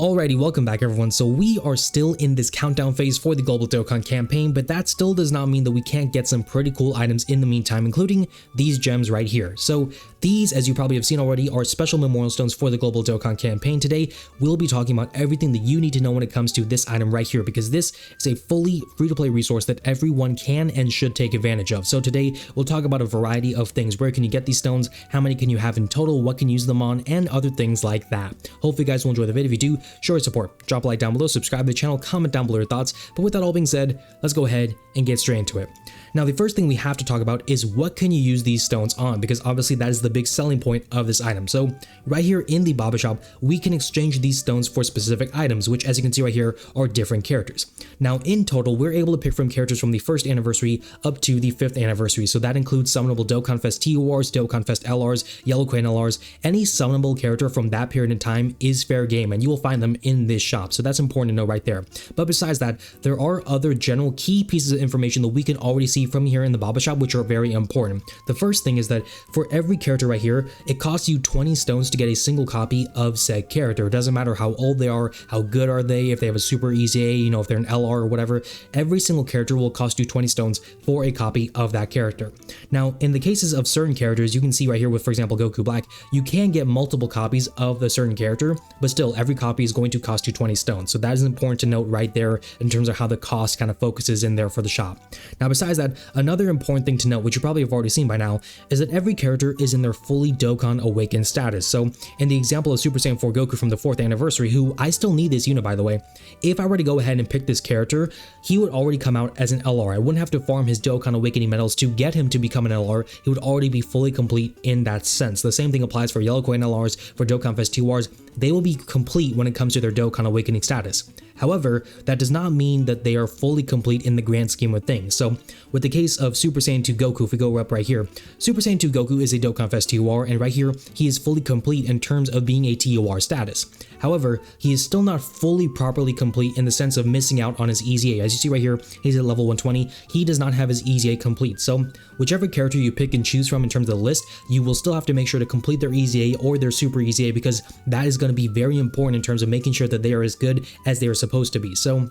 Alrighty, welcome back everyone. So we are still in this countdown phase for the Global Dokkan campaign, but that still does not mean that we can't get some pretty cool items in the meantime, including these gems right here. So these, as you probably have seen already, are special memorial stones for the Global Dokkan campaign. Today, we'll be talking about everything that you need to know when it comes to this item right here, because this is a fully free-to-play resource that everyone can and should take advantage of. So today, we'll talk about a variety of things. Where can you get these stones? How many can you have in total? What can you use them on? And other things like that. Hopefully you guys will enjoy the video. If you do, show your support, drop a like down below, subscribe to the channel, comment down below your thoughts. But with that all being said, let's go ahead and get straight into it. Now, the first thing we have to talk about is what can you use these stones on, because obviously that is the big selling point of this item. So right here in the Baba shop, we can exchange these stones for specific items, which as you can see right here are different characters. Now in total, we're able to pick from characters from the 1st anniversary up to the 5th anniversary. So that includes summonable Dokkan Fest TORs, Dokkan Fest LRs, Yellow Crane LRs. Any summonable character from that period in time is fair game, and you will find them in this shop. So that's important to know right there. But besides that, there are other general key pieces of information that we can already see from here in the Baba shop, which are very important. The first thing is that for every character right here, it costs you 20 stones to get a single copy of said character. It doesn't matter how old they are, how good are they, if they have a super easy A, you know, if they're an LR or whatever. Every single character will cost you 20 stones for a copy of that character. Now, in the cases of certain characters, you can see right here with, for example, Goku Black, you can get multiple copies of the certain character, but still every copy is going to cost you 20 stones. So that is important to note right there in terms of how the cost kind of focuses in there for the shop. Now, besides that, another important thing to note, which you probably have already seen by now, is that every character is in their fully Dokkan Awakened status. So in the example of Super Saiyan 4 Goku from the 4th anniversary, who I still need this unit by the way, if I were to go ahead and pick this character, he would already come out as an LR. I wouldn't have to farm his Dokkan Awakening medals to get him to become an LR. He would already be fully complete in that sense. The same thing applies for Yellow Coin LRs, for Dokkan Fest TORs. They will be complete when it comes to their Dokkan Awakening status. However, that does not mean that they are fully complete in the grand scheme of things. So with the case of Super Saiyan 2 Goku, if we go up right here, Super Saiyan 2 Goku is a Dokkan Fest TOR, and right here, he is fully complete in terms of being a TOR status. However, he is still not fully properly complete in the sense of missing out on his Easy A. As you see right here, he's at level 120. He does not have his Easy A complete. So whichever character you pick and choose from in terms of the list, you will still have to make sure to complete their Easy A or their Super Easy A, because that is going to be very important in terms of making sure that they are as good as they are supposed to be. So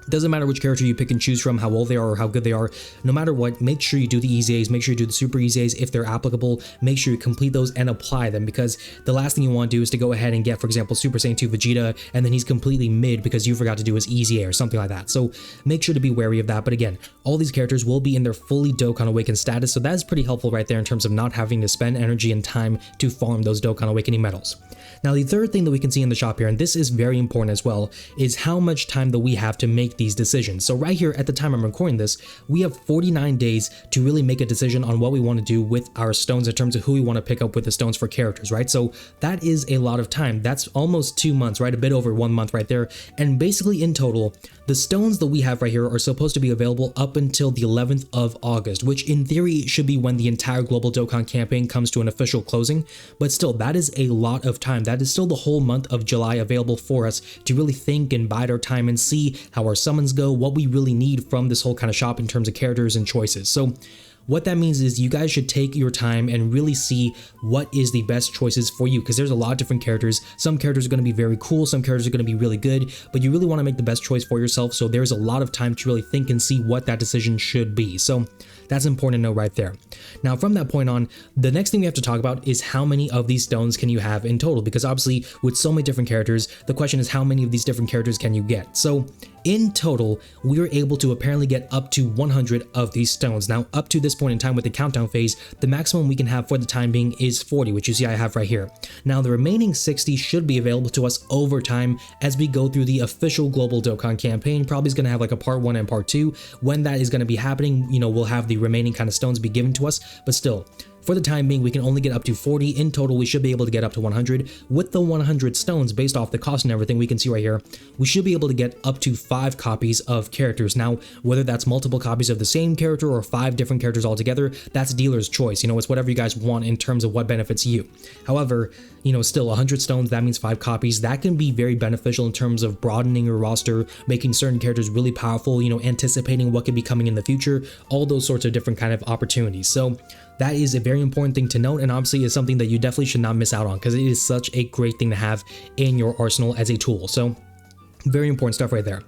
it doesn't matter which character you pick and choose from, how old they are or how good they are. No matter what, make sure you do the Easy A's, make sure you do the Super Easy A's if they're applicable. Make sure you complete those and apply them, because the last thing you want to do is to go ahead and get, for example, Super Saiyan 2 Vegeta, and then he's completely mid because you forgot to do his Easy A or something like that. So make sure to be wary of that. But again, all these characters will be in their fully Dokkan Awakened status, so that is pretty helpful right there in terms of not having to spend energy and time to farm those Dokkan Awakening medals. Now, the third thing that we can see in the shop here, and this is very important as well, is how much time that we have to make these decisions. So right here at the time I'm recording this, we have 49 days to really make a decision on what we want to do with our stones in terms of who we want to pick up with the stones for characters, right? So that is a lot of time. That's almost 2 months, right? A bit over 1 month right there. And basically in total, the stones that we have right here are supposed to be available up until the 11th of August, which in theory should be when the entire Global Dokkan campaign comes to an official closing. But still, that is a lot of time. That is still the whole month of July available for us to really think and bide our time and see how our summons go, what we really need from this whole kind of shop in terms of characters and choices. So what that means is you guys should take your time and really see what is the best choices for you, because there's a lot of different characters. Some characters are going to be very cool, some characters are going to be really good, but you really want to make the best choice for yourself. So there's a lot of time to really think and see what that decision should be. So that's important to know right there. Now, from that point on, the next thing we have to talk about is how many of these stones can you have in total, because obviously with so many different characters, the question is how many of these different characters can you get? So in total, we were able to apparently get up to 100 of these stones. Now, up to this point in time with the countdown phase, the maximum we can have for the time being is 40, which you see I have right here. Now, the remaining 60 should be available to us over time as we go through the official Global Dokkan campaign. Probably is going to have like a part 1 and part 2. When that is going to be happening, you know, we'll have the remaining kind of stones be given to us, but still, for the time being, we can only get up to 40. In total, we should be able to get up to 100. With the 100 stones, based off the cost and everything we can see right here, we should be able to get up to 5 copies of characters. Now, whether that's multiple copies of the same character or 5 different characters altogether, that's dealer's choice. You know, it's whatever you guys want in terms of what benefits you. However, you know, still 100 stones, that means 5 copies. That can be very beneficial in terms of broadening your roster, making certain characters really powerful, you know, anticipating what could be coming in the future, all those sorts of different kind of opportunities. So that is a very important thing to note, and obviously is something that you definitely should not miss out on because it is such a great thing to have in your arsenal as a tool. So very important stuff right there.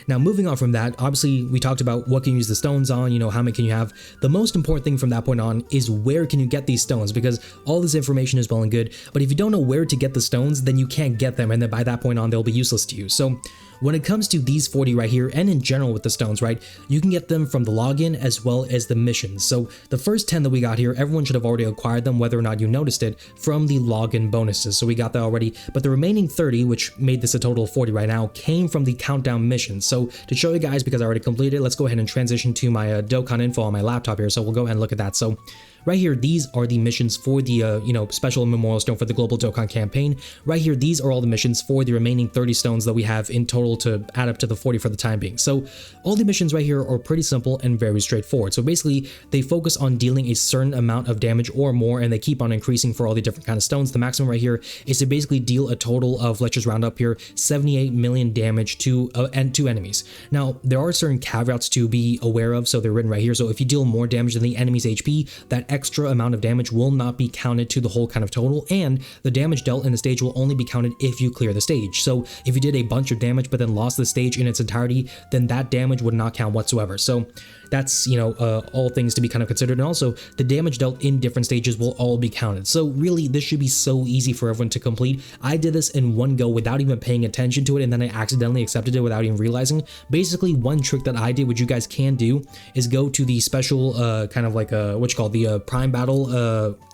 Now, moving on from that, obviously we talked about what can you use the stones on, you know, how many can you have. The most important thing from that point on is where can you get these stones, because all this information is well and good, but if you don't know where to get the stones, then you can't get them, and then by that point on, they'll be useless to you. So when it comes to these 40 right here, and in general with the stones, right, you can get them from the login as well as the missions. So the first 10 that we got here, everyone should have already acquired them, whether or not you noticed it, from the login bonuses. So we got that already, but the remaining 30, which made this a total of 40 right now, came from the countdown missions. So to show you guys, because I already completed it, let's go ahead and transition to my Dokkan info on my laptop here. So we'll go ahead and look at that. So right here, these are the missions for the, you know, special memorial stone for the global Dokkan campaign. Right here, these are all the missions for the remaining 30 stones that we have in total to add up to the 40 for the time being. So all the missions right here are pretty simple and very straightforward. So basically, they focus on dealing a certain amount of damage or more, and they keep on increasing for all the different kind of stones. The maximum right here is to basically deal a total of, let's just round up here, 78 million damage to enemies. Now, there are certain caveats to be aware of, so they're written right here. So if you deal more damage than the enemy's HP, that extra amount of damage will not be counted to the whole kind of total, and the damage dealt in the stage will only be counted if you clear the stage. So if you did a bunch of damage but then lost the stage in its entirety, then that damage would not count whatsoever. So that's, you know, all things to be kind of considered, and also the damage dealt in different stages will all be counted. So really, this should be so easy for everyone to complete. I did this in one go without even paying attention to it, and then I accidentally accepted it without even realizing. Basically, one trick that I did, which you guys can do, is go to the special kind of like what you call the prime battle,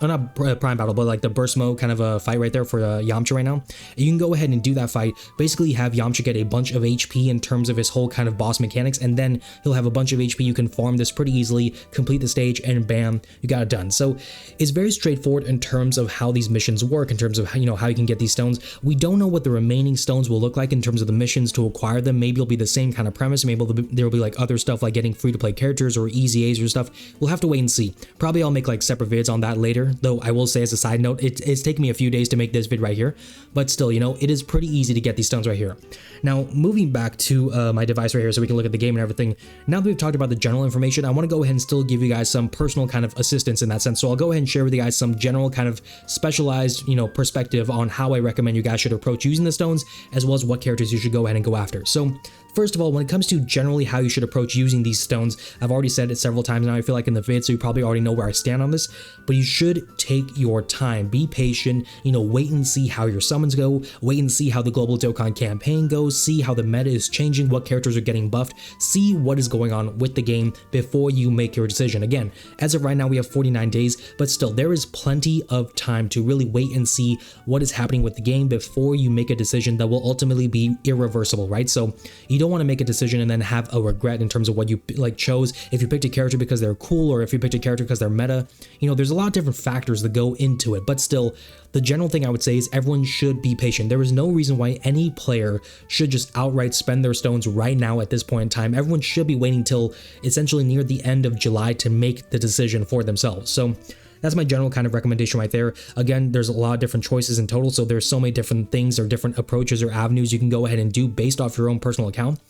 not prime battle, but like the burst mode kind of a fight right there for Yamcha right now. You can go ahead and do that fight, basically have Yamcha get a bunch of HP in terms of his whole kind of boss mechanics, and then he'll have a bunch of HP. You can farm this pretty easily, complete the stage, and bam, you got it done. So it's very straightforward in terms of how these missions work, in terms of, you know, how you can get these stones. We don't know what the remaining stones will look like in terms of the missions to acquire them. Maybe it'll be the same kind of premise. Maybe there'll be like other stuff like getting free-to-play characters or easy A's or stuff. We'll have to wait and see. Probably I'll make like separate vids on that later, though I will say as a side note, it's taken me a few days to make this vid right here, but still, you know, it is pretty easy to get these stones right here. Now, moving back to my device right here so we can look at the game and everything, now that we've talked about the general information, I want to go ahead and still give you guys some personal kind of assistance in that sense. So I'll go ahead and share with you guys some general kind of specialized, you know, perspective on how I recommend you guys should approach using the stones, as well as what characters you should go ahead and go after. So first of all, when it comes to generally how you should approach using these stones, I've already said it several times now, I feel like in the vid, so you probably already know where I stand on this, but you should take your time, be patient, you know, wait and see how your summons go, wait and see how the global Dokkan campaign goes, see how the meta is changing, what characters are getting buffed, see what is going on with the game before you make your decision. Again, as of right now, we have 49 days, but still, there is plenty of time to really wait and see what is happening with the game before you make a decision that will ultimately be irreversible, right? So you don't want to make a decision and then have a regret in terms of what you like chose. If you picked a character because they're cool, or if you picked a character because they're meta, you know, there's a lot of different factors that go into it, but still, the general thing I would say is everyone should be patient. There is no reason why any player should just outright spend their stones right now at this point in time. Everyone should be waiting till essentially near the end of July to make the decision for themselves. So that's my general kind of recommendation right there. Again, there's a lot of different choices in total, so there's so many different things or different approaches or avenues you can go ahead and do based off your own personal account.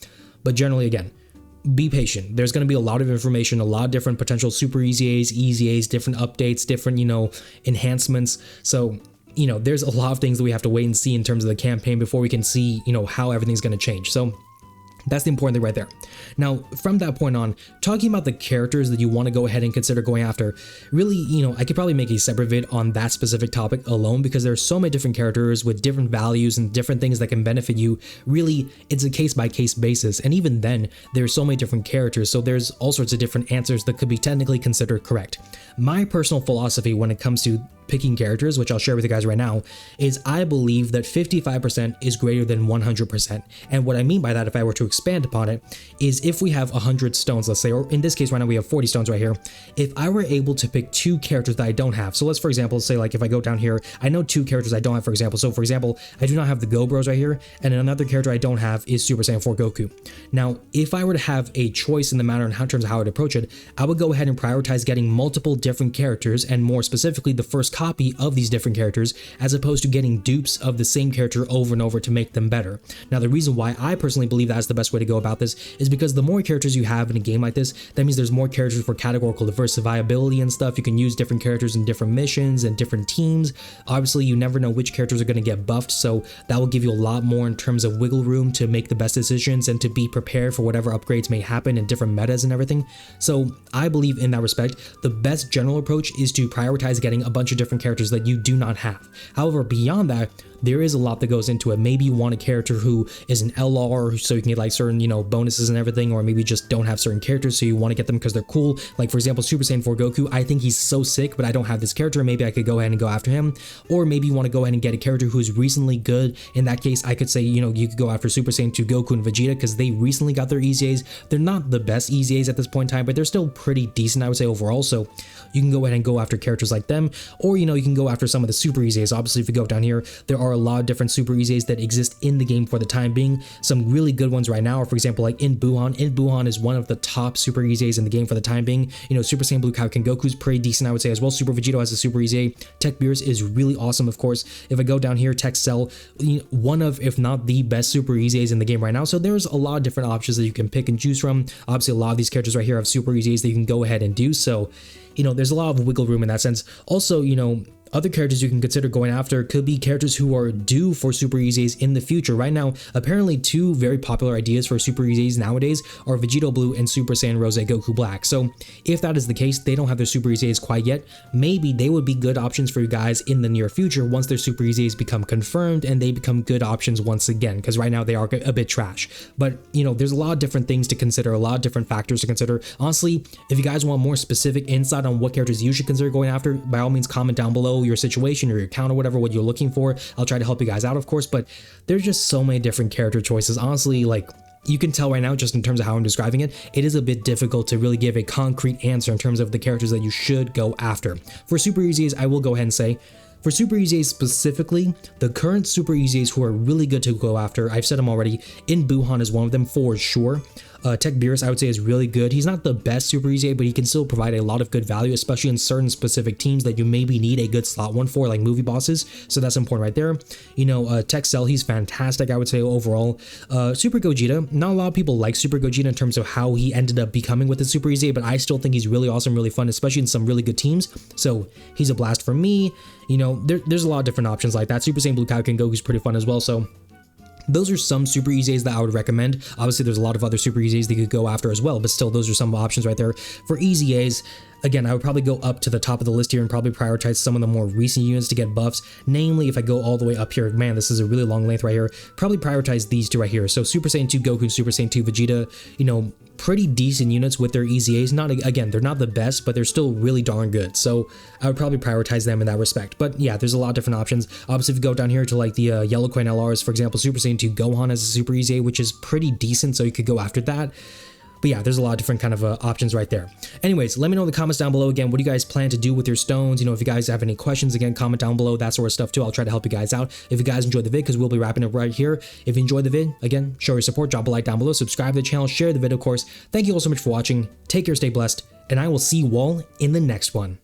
But generally, again, be patient. There's going to be a lot of information, a lot of different potential super easy A's, different updates, different, you know, enhancements. So, you know, there's a lot of things that we have to wait and see in terms of the campaign before we can see, you know, how everything's going to change. So that's the important thing right there. Now, from that point on, talking about the characters that you want to go ahead and consider going after, really, you know, I could probably make a separate vid on that specific topic alone, because there's so many different characters with different values and different things that can benefit you. Really, it's a case-by-case basis, and even then, there's so many different characters, so there's all sorts of different answers that could be technically considered correct. My personal philosophy when it comes to picking characters, which I'll share with you guys right now, is I believe that 55% is greater than 100%. And what I mean by that, if I were to expand upon it, is if we have 100 stones, let's say, or in this case right now we have 40 stones right here, if I were able to pick 2 characters that I don't have, so let's for example say like if I go down here, I know 2 characters I don't have, for example. So for example, I do not have the Go Bros right here, and another character I don't have is Super Saiyan 4 Goku. Now, if I were to have a choice in the matter in terms of how I'd approach it, I would go ahead and prioritize getting multiple different characters, and more specifically the first copy of these different characters as opposed to getting dupes of the same character over and over to make them better. Now, the reason why I personally believe that's the best way to go about this is because the more characters you have in a game like this, that means there's more characters for categorical diversifiability and stuff. You can use different characters in different missions and different teams. Obviously, you never know which characters are going to get buffed, so that will give you a lot more in terms of wiggle room to make the best decisions and to be prepared for whatever upgrades may happen in different metas and everything. So I believe in that respect, the best general approach is to prioritize getting a bunch of different characters that you do not have. However, beyond that, there is a lot that goes into it. Maybe you want a character who is an LR so you can get like certain, bonuses and everything, or maybe just don't have certain characters so you want to get them because they're cool. Like for example, Super Saiyan 4 Goku, I think he's so sick, but I don't have this character. Maybe I could go ahead and go after him. Or maybe you want to go ahead and get a character who's recently good. In that case, I could say, you could go after Super Saiyan 2 Goku and Vegeta because they recently got their EZAs. They're not the best EZAs at this point in time, but they're still pretty decent, I would say, overall. So you can go ahead and go after characters like them, or you can go after some of the super EZAs. Obviously, if you go down here, there are a lot of different super EZAs that exist in the game for the time being. Some really good ones right now are, for example, like In Buhan is one of the top super EZAs in the game for the time being. Super Saiyan Blue Kaioken Goku's pretty decent, I would say, as well. Super Vegito has a super EZA. Tech Beerus is really awesome, of course. If I go down here, Tech Cell, one of, if not the best super EZAs in the game right now. So there's a lot of different options that you can pick and choose from. Obviously, a lot of these characters right here have super EZAs that you can go ahead and do. So there's a lot of wiggle room in that sense. Also, other characters you can consider going after could be characters who are due for super EZAs in the future. Right now, apparently two very popular ideas for super EZAs nowadays are Vegito Blue and Super Saiyan Rose Goku Black. So if that is the case, they don't have their super EZAs quite yet. Maybe they would be good options for you guys in the near future once their super EZAs become confirmed and they become good options once again, because right now they are a bit trash. But there's a lot of different things to consider, a lot of different factors to consider. Honestly, if you guys want more specific insight on what characters you should consider going after, by all means comment down below your situation or your account or whatever, what you're looking for. I'll try to help you guys out, of course, but there's just so many different character choices. Honestly, like, you can tell right now, just in terms of how I'm describing it, it is a bit difficult to really give a concrete answer in terms of the characters that you should go after. For super EZAs, I will go ahead and say, for super EZAs specifically, the current super EZAs who are really good to go after, I've said them already, In Buhan is one of them for sure. Tech Beerus, I would say, is really good. He's not the best super EZA, but he can still provide a lot of good value, especially in certain specific teams that you maybe need a good slot one for, like movie bosses. So that's important right there. Tech Cell, he's fantastic, I would say, overall. Super Gogeta, not a lot of people like Super Gogeta in terms of how he ended up becoming with the super EZA, but I still think he's really awesome, really fun, especially in some really good teams. So he's a blast for me. There's a lot of different options like that. Super Saiyan Blue Kaioken Goku's pretty fun as well. So those are some super EZAs that I would recommend. Obviously, there's a lot of other super EZAs that you could go after as well, but still, those are some options right there. For EZAs, again, I would probably go up to the top of the list here and probably prioritize some of the more recent units to get buffs. Namely, if I go all the way up here, man, this is a really long length right here, probably prioritize these two right here. So Super Saiyan 2 Goku, Super Saiyan 2 Vegeta, pretty decent units with their EZAs. Again, they're not the best, but they're still really darn good. So I would probably prioritize them in that respect. But yeah, there's a lot of different options. Obviously, if you go down here to like the Yellow Coin LRs, for example, Super Saiyan 2 Gohan has a super EZA, which is pretty decent, so you could go after that. But yeah, there's a lot of different kind of options right there. Anyways, let me know in the comments down below. Again, what do you guys plan to do with your stones? If you guys have any questions, again, comment down below, that sort of stuff too. I'll try to help you guys out. If you guys enjoyed the vid, because we'll be wrapping up right here. If you enjoyed the vid, again, show your support, drop a like down below, subscribe to the channel, share the video, of course. Thank you all so much for watching. Take care, stay blessed, and I will see you all in the next one.